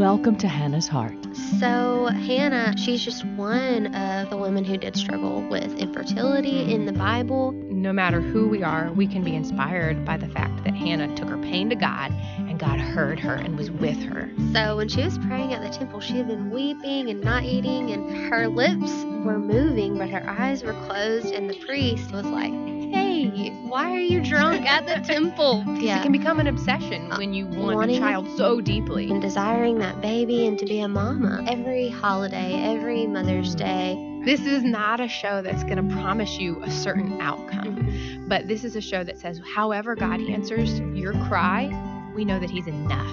Welcome to Hannah's Heart. So Hannah, she's just one of the women who did struggle with infertility in the Bible. No matter who we are, we can be inspired by the fact that Hannah took her pain to God, and God heard her and was with her. So when she was praying at the temple, she had been weeping and not eating, and her lips were moving, but her eyes were closed, and the priest was like, "Hey, why are you drunk at the temple?" It can become an obsession when you want a child so deeply. And desiring that baby and to be a mama. Every holiday, every Mother's Day. This is not a show that's going to promise you a certain outcome, but this is a show that says, however God answers your cry, we know that He's enough.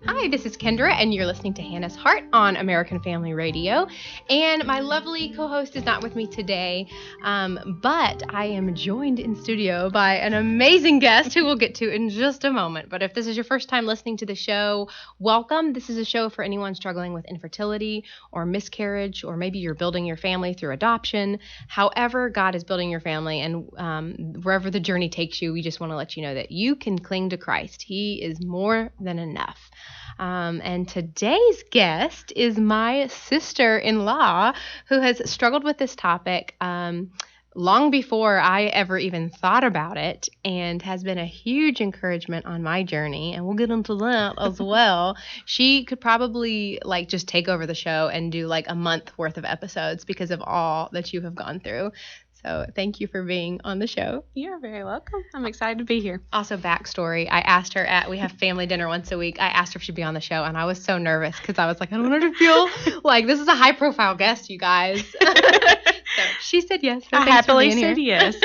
Hi, this is Kendra, and you're listening to Hannah's Heart on American Family Radio. And my lovely co-host is not with me today, but I am joined in studio by an amazing guest who we'll get to in just a moment. But if this is your first time listening to the show, welcome. This is a show for anyone struggling with infertility or miscarriage, or maybe you're building your family through adoption. However God is building your family, and wherever the journey takes you, we just want to let you know that you can cling to Christ. He is more than enough. And today's guest is my sister-in-law, who has struggled with this topic long before I ever even thought about it, and has been a huge encouragement on my journey. And we'll get into that as well. She could probably just take over the show and do a month worth of episodes because of all that you have gone through. So thank you for being on the show. You're very welcome. I'm excited to be here. Also, backstory, I asked her we have family dinner once a week. I asked her if she'd be on the show, and I was so nervous because I was like, I don't want her to feel like this is a high-profile guest, you guys. So she said yes. So I happily said yes.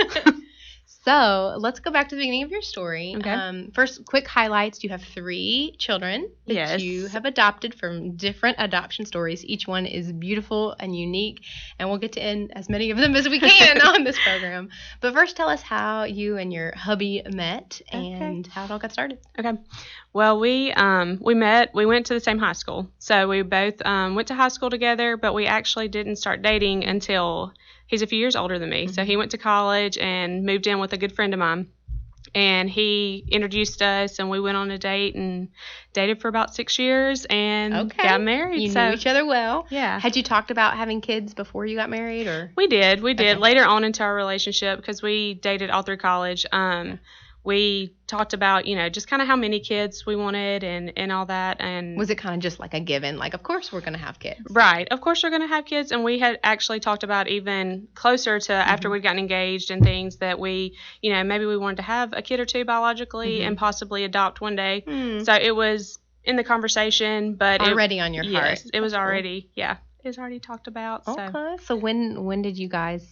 So let's go back to the beginning of your story. Okay. First, quick highlights. You have 3 children that you have adopted from different adoption stories. Each one is beautiful and unique, and we'll get to end as many of them as we can on this program. But first, tell us how you and your hubby met and how it all got started. Okay. Well, we met. We went to the same high school, so we both went to high school together. But we actually didn't start dating until he's a few years older than me. Mm-hmm. So he went to college and moved in with a good friend of mine. And he introduced us, and we went on a date and dated for about 6 years and got married. You knew each other well. Yeah. Had you talked about having kids before you got married? Or We did. Later on into our relationship, because we dated all through college. We talked about, just kind of how many kids we wanted and all that. And was it kind of just like a given? Of course we're going to have kids. Right. Of course we're going to have kids. And we had actually talked about even closer to after we'd gotten engaged and things that we, maybe we wanted to have a kid or two biologically and possibly adopt one day. So it was in the conversation, but already on your heart. Yes, it was already, it was already talked about. Okay. So when did you guys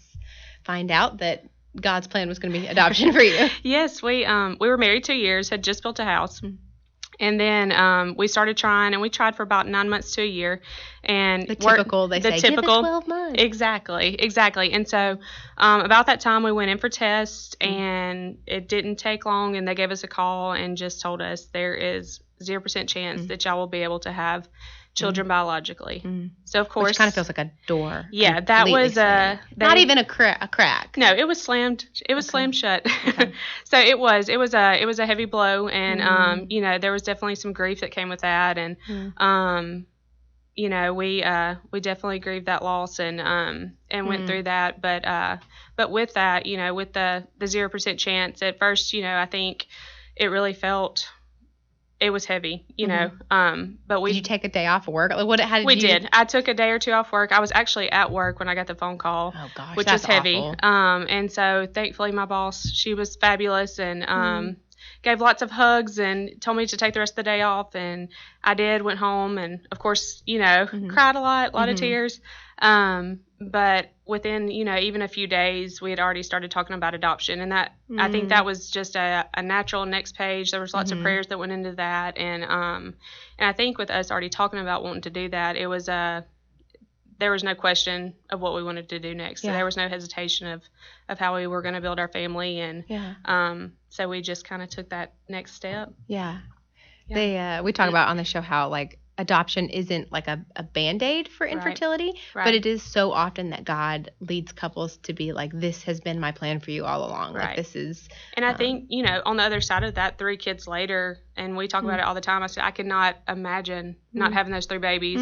find out that God's plan was going to be adoption for you? Yes, we were married 2 years, had just built a house. And then we started trying, and we tried for about 9 months to a year. And the typical, give it 12 months. Exactly. And so about that time, we went in for tests, and it didn't take long, and they gave us a call and just told us there is 0% chance that y'all will be able to have children biologically. So of course, which kind of feels like a door. Yeah, that was not even a crack. No, it was slammed. It was slammed shut. Okay. So it was a heavy blow, and there was definitely some grief that came with that, and we definitely grieved that loss and went through that, but with that, with the 0% chance at first, I think it really felt. It was heavy, but did you take a day off of work? We did. I took a day or two off work. I was actually at work when I got the phone call, which was heavy. Awful. And so thankfully my boss, she was fabulous and gave lots of hugs and told me to take the rest of the day off. And I did, went home and of course, cried a lot of tears. But within, even a few days, we had already started talking about adoption. And that, I think that was just a natural next page. There was lots of prayers that went into that. And I think with us already talking about wanting to do that, it was, there was no question of what we wanted to do next. So there was no hesitation of how we were going to build our family. And so we just kind of took that next step. Yeah. We talk about on the show how adoption isn't like a Band-Aid for infertility, but it is so often that God leads couples to be like, this has been my plan for you all along. Like, this is. And I think, on the other side of that, 3 kids later, and we talk about it all the time, I said, I could not imagine not having those 3 babies,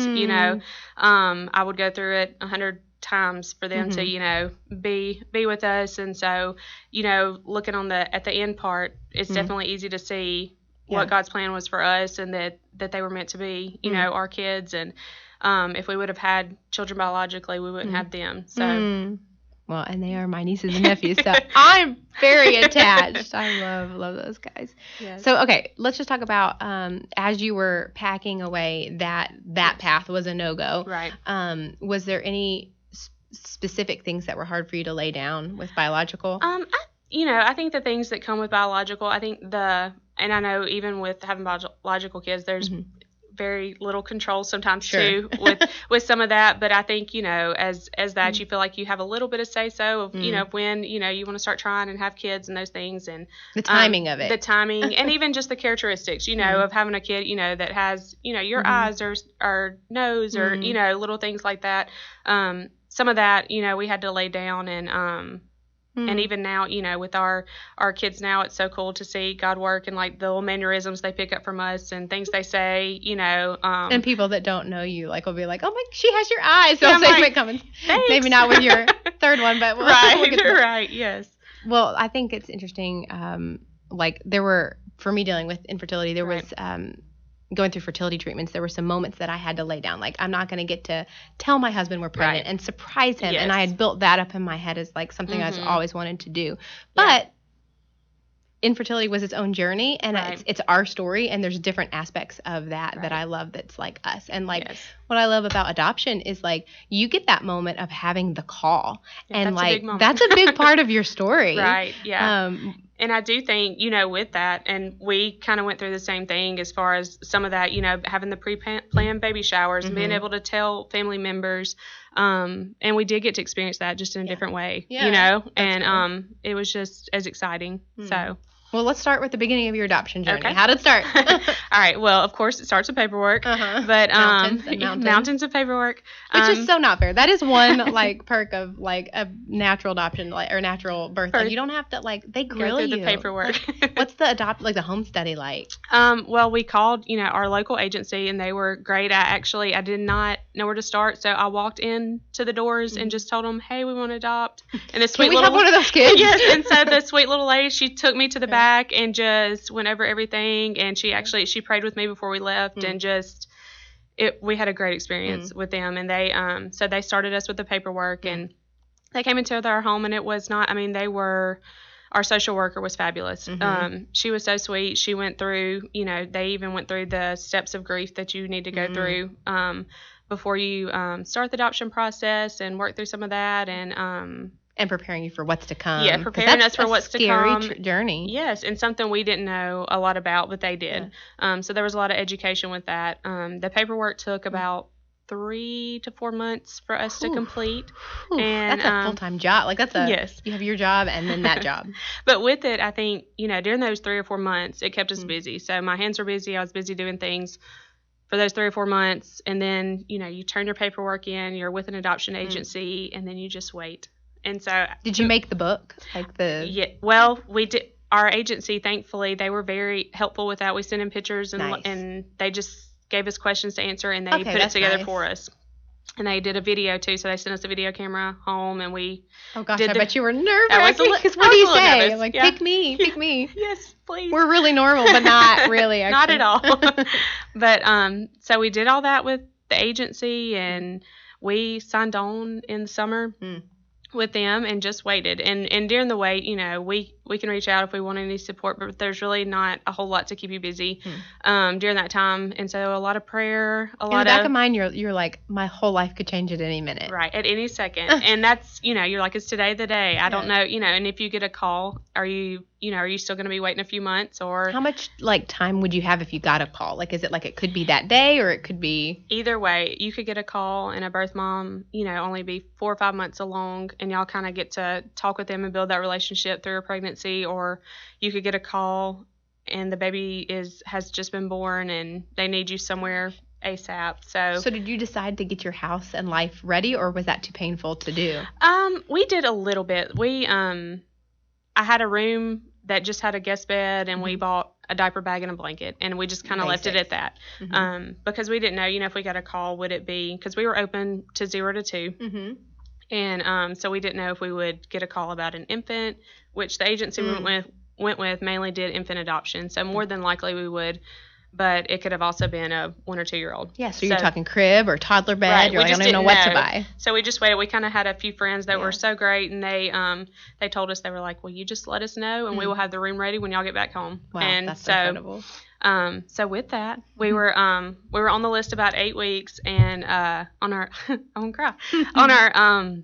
I would go through it 100 times for them to, be with us. And so, looking at the end part, it's definitely easy to see what God's plan was for us, and that they were meant to be, our kids. And if we would have had children biologically, we wouldn't have them. So, well, and they are my nieces and nephews, so I'm very attached. I love those guys. Yes. So, okay, let's just talk about as you were packing away, that path was a no-go. Right. Was there any specific things that were hard for you to lay down with biological? I think the things that come with biological, I think and I know even with having biological kids, there's very little control sometimes too with some of that. But I think, as that, you feel like you have a little bit of say-so of, when, you want to start trying and have kids and those things, and the timing of it. The timing and even just the characteristics, of having a kid, that has, your eyes or nose or, little things like that. Some of that, we had to lay down, and even now, with our kids now, it's so cool to see God work, and like the little mannerisms they pick up from us and things they say, and people that don't know you, like, will be like, oh my, she has your eyes. They'll say my comments. Maybe not with your third one, but right, yes. Well, I think it's interesting. Like for me dealing with infertility, there was going through fertility treatments, there were some moments that I had to lay down. Like, I'm not going to get to tell my husband we're pregnant and surprise him. Yes. And I had built that up in my head as like something I've always wanted to do. But infertility was its own journey, and it's our story, and there's different aspects of that that I love that's like us. And like what I love about adoption is like you get that moment of having the call, and like that's a big part of your story. Right. Yeah. And I do think, with that, and we kind of went through the same thing as far as some of that, having the pre-planned baby showers and being able to tell family members. And we did get to experience that just in a different way, and cool. It was just as exciting. So. Well, let's start with the beginning of your adoption journey. Okay. How did it start? All right. Well, of course, it starts with paperwork, but mountains of paperwork, which is so not fair. That is one like perk of like a natural adoption, like, or natural birth. Like, you don't have to they grill you. The paperwork. Like, what's the home study like? Well, we called our local agency, and they were great. I did not know where to start, so I walked in to the doors and just told them, "Hey, we want to adopt." And this sweet Can we have one of those kids? Yes. And so the sweet little lady, she took me to the back and just went over everything, and she prayed with me before we left, and we had a great experience with them. And they so they started us with the paperwork, and they came into our home, and it was not, our social worker was fabulous. She was so sweet. She went through, they even went through the steps of grief that you need to go through before you start the adoption process, and work through some of that, and preparing you for what's to come. Yeah, preparing us for what's to come. Scary journey. Yes, and something we didn't know a lot about, but they did. So there was a lot of education with that. The paperwork took about 3 to 4 months for us to complete. And that's a full-time job. Like, that's you have your job and then that job. But with it, I think, during those 3 or 4 months, it kept us busy. So my hands were busy. I was busy doing things for those 3 or 4 months. And then, you turn your paperwork in, you're with an adoption agency, and then you just wait. And so, did you make the book? Well, we did. Our agency, thankfully, they were very helpful with that. We sent in pictures, and they just gave us questions to answer, and they put it together for us. And they did a video too, so they sent us a video camera home, and we. Oh gosh, I bet you were nervous. Because what do you say? Nervous. Like, pick me. Yes, please. We're really normal, but not really. Not Actually. at all. But so we did all that with the agency, and we signed on in the summer. With them, and just waited. And during the wait, we can reach out if we want any support, but there's really not a whole lot to keep you busy during that time. And so a lot of prayer, in the back of mind, you're like, my whole life could change at any minute. Right, at any second. And that's, you're like, is today the day? I don't know, and if you get a call, are you still going to be waiting a few months? Or how much time would you have if you got a call? Like, is it like it could be that day, or it could be either way? You could get a call, and a birth mom, only be 4 or 5 months along, and y'all kind of get to talk with them and build that relationship through a pregnancy. Or you could get a call, and the baby has just been born, and they need you somewhere ASAP. So did you decide to get your house and life ready, or was that too painful to do? We did a little bit. I had a room that just had a guest bed, and we bought a diaper bag and a blanket, and we just kind of left it at that. Because we didn't know, if we got a call, would it be, because we were open to 0 to 2. And so we didn't know if we would get a call about an infant, which the agency we went with mainly did infant adoption. So more than likely we would, but it could have also been a 1 or 2 year old. Yeah, so you're talking crib or toddler bed. Right, You're like, I don't even know what to buy. So we just waited. We kind of had a few friends that were so great, and they told us, they were like, well, you just let us know, and we will have the room ready when y'all get back home. Wow, and that's so incredible. So with that, we were on the list about 8 weeks, and on our on our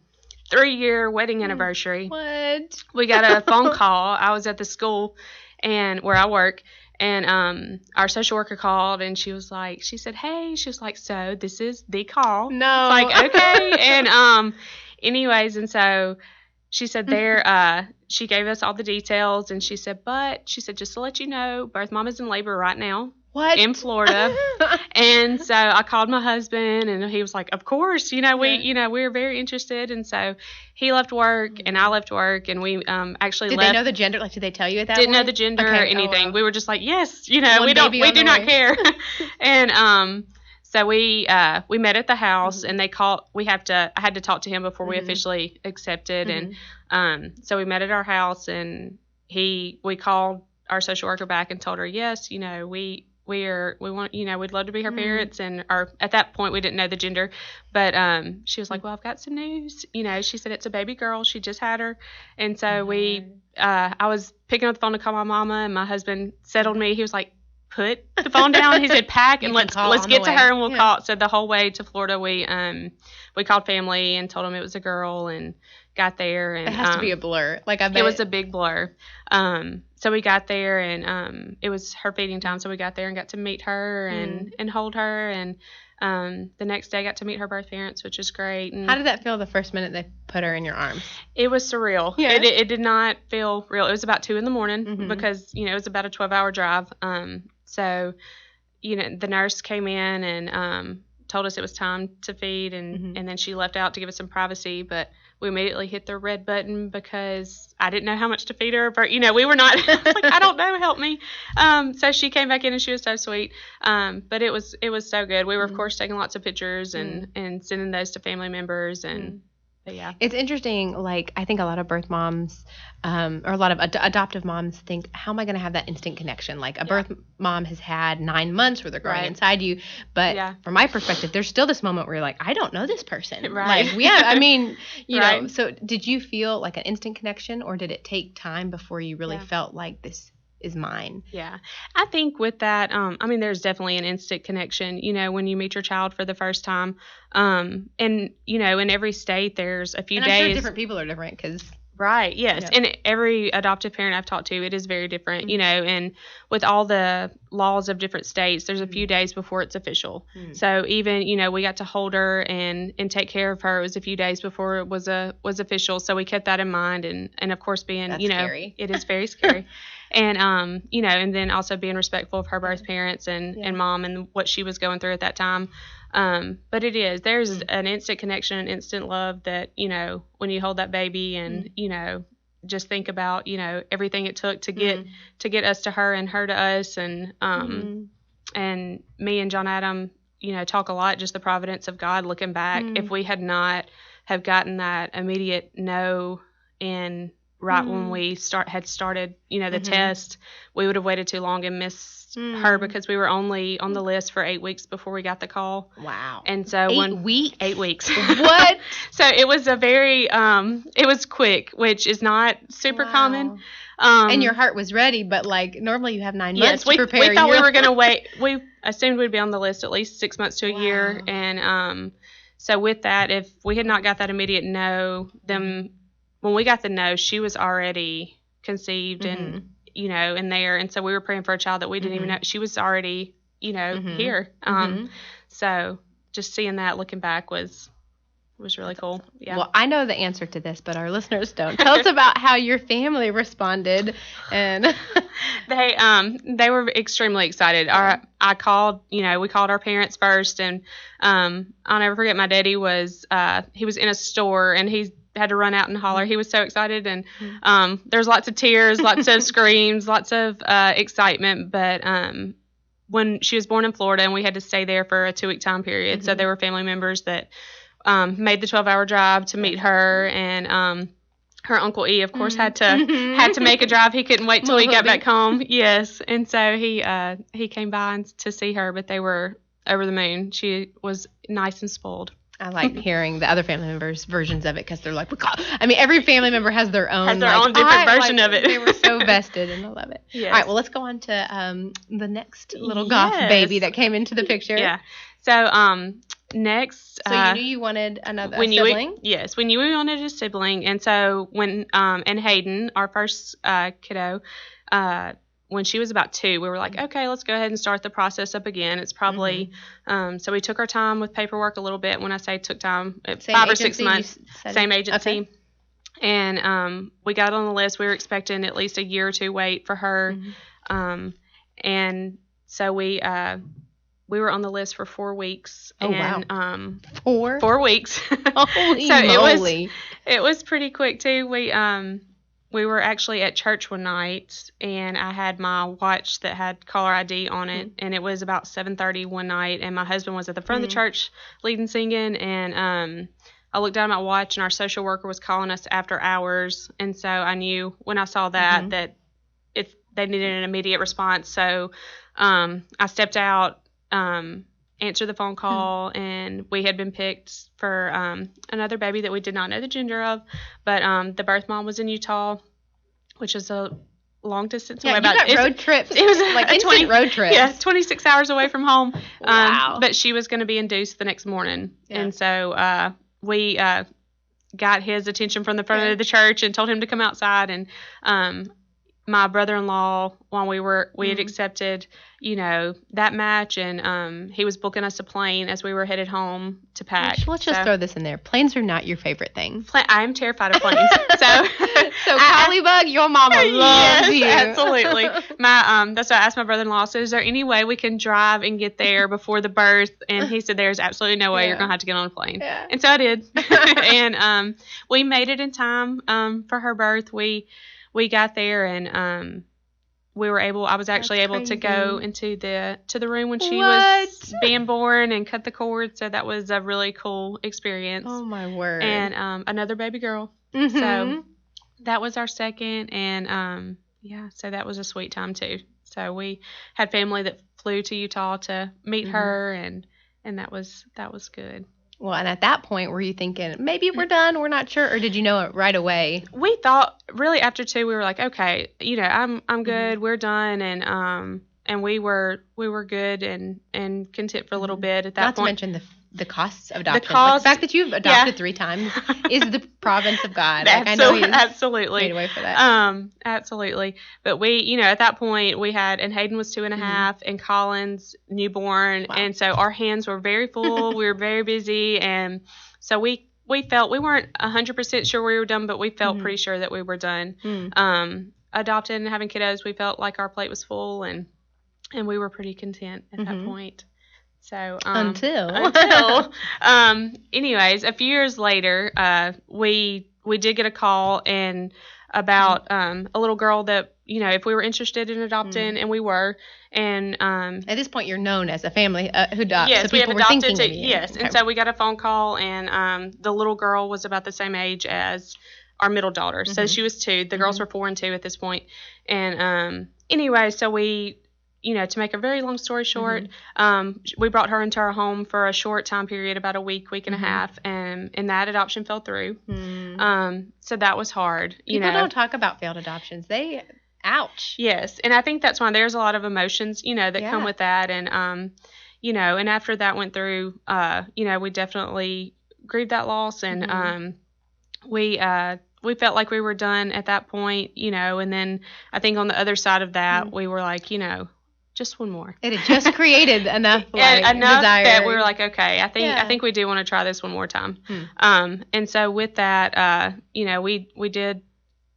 3-year wedding anniversary, What? we got a phone call. I was at the school and where I work, and our social worker called, and she said, hey, she was like, so this is the call. No. It's like, okay. And anyways, and so she said she gave us all the details, and she said, just to let you know, birth mom is in labor right now. What? In Florida. And so I called my husband, and he was like, of course, we were very interested. And so he left work, and I left work, and we actually Did left. they know the gender? Like, did they tell you at that Didn't point? know the gender or Okay. anything. Oh, wow. We were just like, yes, we do not care. And so we met at the house, and they called. I had to talk to him before we officially accepted, and so we met at our house, and we called our social worker back and told her, yes, we want, we'd love to be her parents, or at that point we didn't know the gender, but she was like, well, I've got some news. She said it's a baby girl. She just had her. And so I was picking up the phone to call my mama, and my husband settled me. He was like, put the phone down. He said, pack, and let's get to her, and we'll call. So the whole way to Florida, we called family and told them it was a girl, and got there. And it has to be a blur. Like, I bet it was a big blur. So we got there, and it was her feeding time. So we got there and got to meet her and hold her. And the next day I got to meet her birth parents, which was great. And how did that feel the first minute they put her in your arms? it was surreal. Yeah. It did not feel real. It was about 2 a.m. because, it was about a 12-hour drive. So, the nurse came in and told us it was time to feed, and then she left out to give us some privacy, but we immediately hit the red button because I didn't know how much to feed her. But, we were not, I was like, I don't know, help me. So she came back in, and she was so sweet. But it was so good. We were, of course, taking lots of pictures and sending those to family members. And but yeah. It's interesting. Like, I think a lot of birth moms or a lot of adoptive moms think, how am I going to have that instant connection? Like, a birth mom has had 9 months where they're growing inside you. But from my perspective, there's still this moment where you're like, I don't know this person. Right. Like, I mean, you know, so did you feel like an instant connection, or did it take time before you really felt like this is mine? Yeah. I think with that, there's definitely an instant connection, when you meet your child for the first time. And, in every state, there's a few and days. I'm sure different people are different because. Right. Yes. And every adoptive parent I've talked to, it is very different, and with all the laws of different states, there's a few days before it's official. So even, we got to hold her and take care of her. It was a few days before it was official. So we kept that in mind. And of course, being, That's scary. it is very scary. And, and then also being respectful of her birth parents and mom and what she was going through at that time. But there's an instant connection, an instant love that, when you hold that baby and, just think about, everything it took to get us to her and her to us. And, and me and John Adam, talk a lot, just the providence of God looking back. If we had not have gotten that immediate no and when we had started, the test, we would have waited too long and missed her because we were only on the list for 8 weeks before we got the call. Wow. And so 8 weeks? 8 weeks. What? So it was a very, it was quick, which is not super common. And your heart was ready, but like normally you have 9 months to prepare. We thought we were going to wait. We assumed we'd be on the list at least 6 months to a year. And so with that, if we had not got that immediate no, then when we got the no, she was already conceived and, in there. And so we were praying for a child that we didn't even know. She was already, here. So just seeing that, looking back, was it was really cool. Yeah. Well, I know the answer to this, but our listeners don't. Tell us about how your family responded. And they were extremely excited. I called, we called our parents first, and I'll never forget, my daddy was he was in a store, and he had to run out and holler. He was so excited, and there's lots of tears, lots of screams, lots of excitement. But when she was born in Florida, and we had to stay there for a 2-week time period, so there were family members that made the 12-hour drive to meet her, and her Uncle E, of course, had to make a drive. He couldn't wait till he got back home. Yes, and so he came by to see her, but they were over the moon. She was nice and spoiled. I like hearing the other family members' versions of it, because they're like, every family member has their own different version of it. They were so vested, and I love it. Yes. All right, well, let's go on to the next little goth baby that came into the picture. Yeah. So next. So you knew you wanted another sibling? Yes, we knew we wanted a sibling, and so when and Hayden, our first kiddo, when she was about 2, we were like, okay, let's go ahead and start the process up again. It's probably, so we took our time with paperwork a little bit. When I say took time, 5 or 6 months, same agency. Okay. And we got on the list. We were expecting at least a year or 2 wait for her. And so we were on the list for 4 weeks. Oh, and, wow. 4 weeks. Holy so moly. It was pretty quick, too. We were actually at church one night, and I had my watch that had caller ID on it, and it was about 7:30 one night, and my husband was at the front of the church leading singing, and I looked down at my watch, and our social worker was calling us after hours, and so I knew when I saw that that they needed an immediate response. So I stepped out, answered the phone call, and we had been picked for another baby that we did not know the gender of, but the birth mom was in Utah, which is a long distance away. You got road trips. It was like instant road trips. Yeah, 26 hours away from home. Wow. But she was going to be induced the next morning, and so we got his attention from the front of the church and told him to come outside, and my brother-in-law, while we had accepted, that match, and he was booking us a plane as we were headed home to pack. Let's just throw this in there. Planes are not your favorite thing. I'm terrified of planes. So Collybug, your mama loves you. Absolutely. That's why I asked my brother-in-law, so is there any way we can drive and get there before the birth? And he said, there's absolutely no way. You're going to have to get on a plane. Yeah. And so I did. And we made it in time for her birth. We got there, and I was actually able to go into the room when she was being born and cut the cord. So that was a really cool experience. Oh my word. And another baby girl. So that was our second, and so that was a sweet time too. So we had family that flew to Utah to meet her, and that was good. Well, and at that point, were you thinking, maybe we're done, we're not sure, or did you know it right away? We thought, really, after 2, we were like, okay, I'm good, we're done, and we were good and content for a little bit at that point. Not to mention the costs of adoption. The fact that you've adopted 3 times is the province of God. I know he's absolutely made a way for that. Absolutely. But we, at that point, we had, and Hayden was 2.5, and Colin's newborn, and so our hands were very full. We were very busy, and so we felt we weren't 100% sure we were done, but we felt pretty sure that we were done. Adopted and having kiddos, we felt like our plate was full, and we were pretty content at that point. So until anyways, a few years later, we did get a call and about a little girl that if we were interested in adopting, and we were, and at this point you're known as a family who adopts. Yes, so we have adopted too. Yes, okay. And so we got a phone call, and the little girl was about the same age as our middle daughter, so she was 2. The girls were 4 and 2 at this point, and anyway, so we. To make a very long story short, we brought her into our home for a short time period, about a week and a half, and that adoption fell through. So that was hard. People don't talk about failed adoptions. Ouch. Yes, and I think that's why there's a lot of emotions, that come with that, and and after that went through, we definitely grieved that loss, and we felt like we were done at that point, and then I think on the other side of that, we were like, just one more. It had just created enough enough desire that we were like, okay, I think we do want to try this one more time. And so with that, we did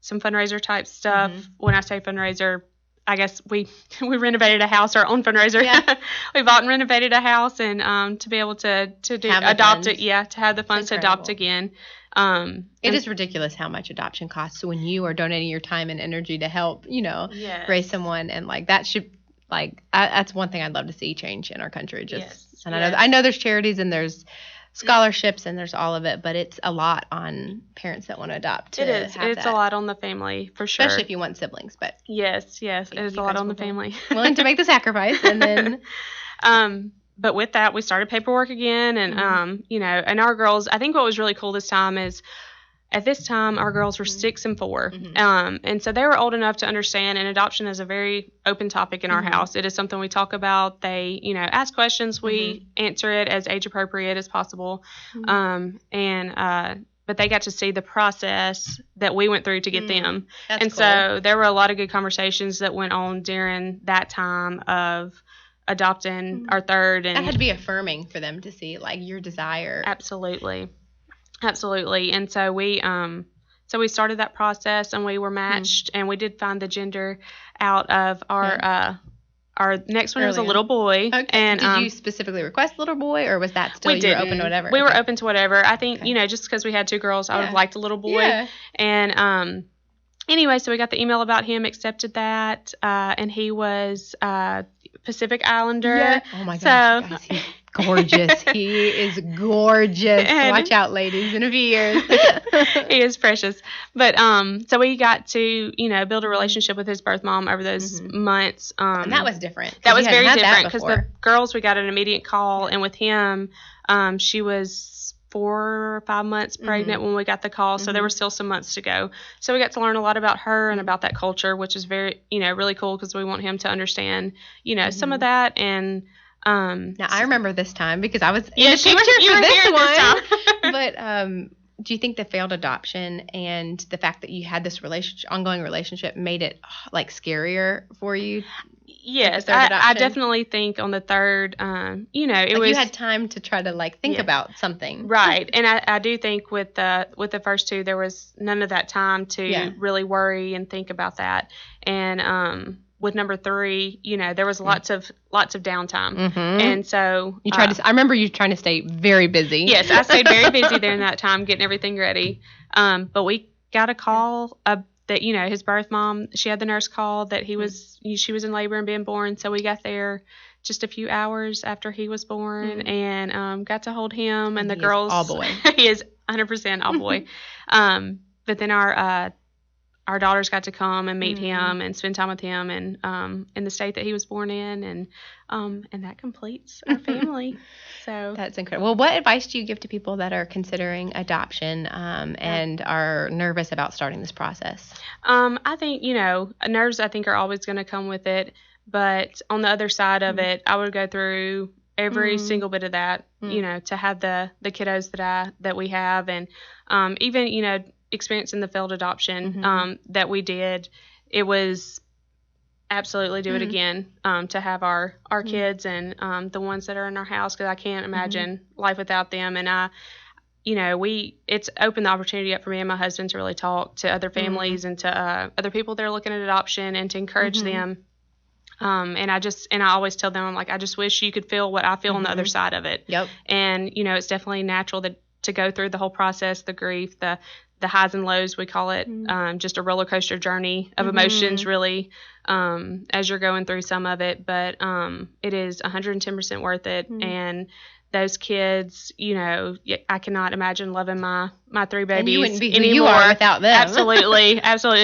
some fundraiser type stuff. When I say fundraiser, I guess we renovated a house, our own fundraiser. Yeah. We bought and renovated a house, and to be able to adopt it, to have the funds to adopt again. It is ridiculous how much adoption costs when you are donating your time and energy to help, raise someone, and that's one thing I'd love to see change in our country. I know there's charities and there's scholarships and there's all of it, but it's a lot on parents that want to adopt. It's a lot on the family for sure, especially if you want siblings. But yes, it is a lot on the family. Willing to make the sacrifice, and then. But with that, we started paperwork again, and and our girls. I think what was really cool this time is, at this time, our girls were 6 and 4, and so they were old enough to understand. And adoption is a very open topic in our house. It is something we talk about. They, ask questions. We answer it as age appropriate as possible, but they got to see the process that we went through to get them. That's cool. So there were a lot of good conversations that went on during that time of adopting our third. And that had to be affirming for them to see, your desire. Absolutely. And so we started that process, and we were matched, and we did find the gender out of our next one was a little boy. Okay. And did you specifically request little boy, or was that still you were open to whatever? We were open to whatever. I think, just because we had 2 girls, I would have liked a little boy. Yeah. And anyway, so we got the email about him, accepted that, and he was Pacific Islander. Yeah. Oh my gosh, guys, he's gorgeous. He is gorgeous. Watch out, ladies, in a few years. He is precious. But so we got to build a relationship with his birth mom over those months. And that was different. That was very different because the girls, we got an immediate call, and with him, she was 4 or 5 months pregnant when we got the call, so there were still some months to go. So we got to learn a lot about her and about that culture, which is very, really cool, because we want him to understand, some of that. And now I remember this time because I was in the picture for this one. But do you think the failed adoption and the fact that you had this ongoing relationship made it scarier for you? Yes, I definitely think on the third, it was, you had time to try to think about something, right? And I do think with the first 2, there was none of that time to really worry and think about that. And with number 3, there was lots of downtime, and so you tried to. I remember you trying to stay very busy. Yes, I stayed very busy during that time, getting everything ready. But we got a call that his birth mom, she had the nurse call that she was in labor and being born. So we got there just a few hours after he was born, and got to hold him and the girls. All boy. He is 100% all boy. But then our daughters got to come and meet him and spend time with him, and in the state that he was born in, and that completes our family. So that's incredible. Well, what advice do you give to people that are considering adoption and are nervous about starting this process? I think nerves, I think, are always going to come with it, but on the other side of it, I would go through every single bit of that, to have the kiddos that we have, and even experiencing the failed adoption that we did. It was absolutely do it again, to have our kids and the ones that are in our house, because I can't imagine life without them. And it's opened the opportunity up for me and my husband to really talk to other families and to other people that are looking at adoption, and to encourage them. And I always tell them, I'm like, I just wish you could feel what I feel on the other side of it. Yep. And it's definitely natural to go through the whole process, the grief, the highs and lows, we call it, just a roller coaster journey of emotions, really, as you're going through some of it. But it is 110% worth it. And those kids, I cannot imagine loving my 3 babies and you wouldn't be who anymore. You are without them. Absolutely.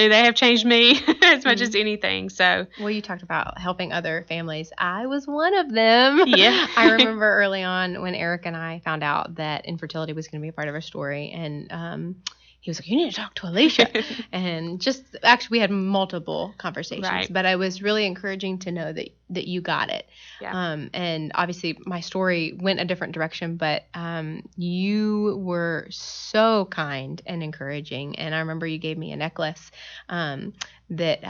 They have changed me as much as anything. So, well, you talked about helping other families. I was one of them. Yeah. I remember early on when Eric and I found out that infertility was going to be a part of our story, and he was like, you need to talk to Alisha. And actually we had multiple conversations, right. But I was really encouraging to know that you got it. Yeah. And obviously my story went a different direction, but you were so kind and encouraging. And I remember you gave me a necklace that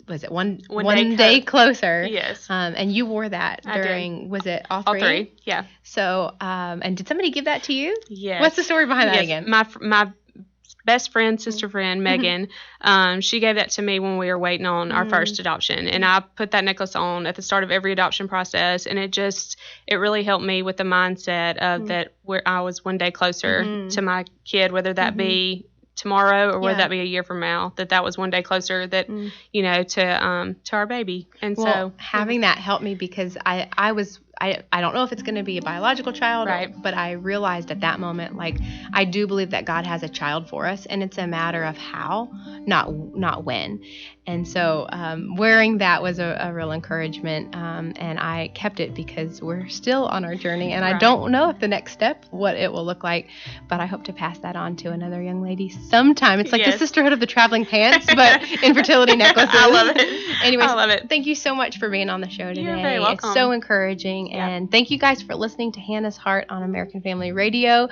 was it one One day day closer? Yes. And you wore that I during, was it all All three? three. Yeah. So, and did somebody give that to you? Yes. What's the story behind that Yes. again? My best friend, sister friend, Megan, she gave that to me when we were waiting on our first adoption. And I put that necklace on at the start of every adoption process. And it really helped me with the mindset of that where I was one day closer to my kid, whether that be tomorrow or whether that be a year from now, that was one day closer to our baby. And so having that helped me because I don't know if it's going to be a biological child, right. but I realized at that moment, like, I do believe that God has a child for us, and it's a matter of how, not when. And so wearing that was a real encouragement, and I kept it because we're still on our journey, and I don't know if the next step, what it will look like, but I hope to pass that on to another young lady sometime. It's like the Sisterhood of the Traveling Pants, but infertility necklaces. I love it. Anyways, I love it. Thank you so much for being on the show today. You're very welcome. It's so encouraging. And thank you guys for listening to Hannah's Heart on American Family Radio.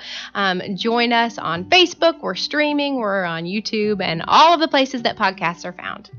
Join us on Facebook. We're streaming. We're on YouTube and all of the places that podcasts are found.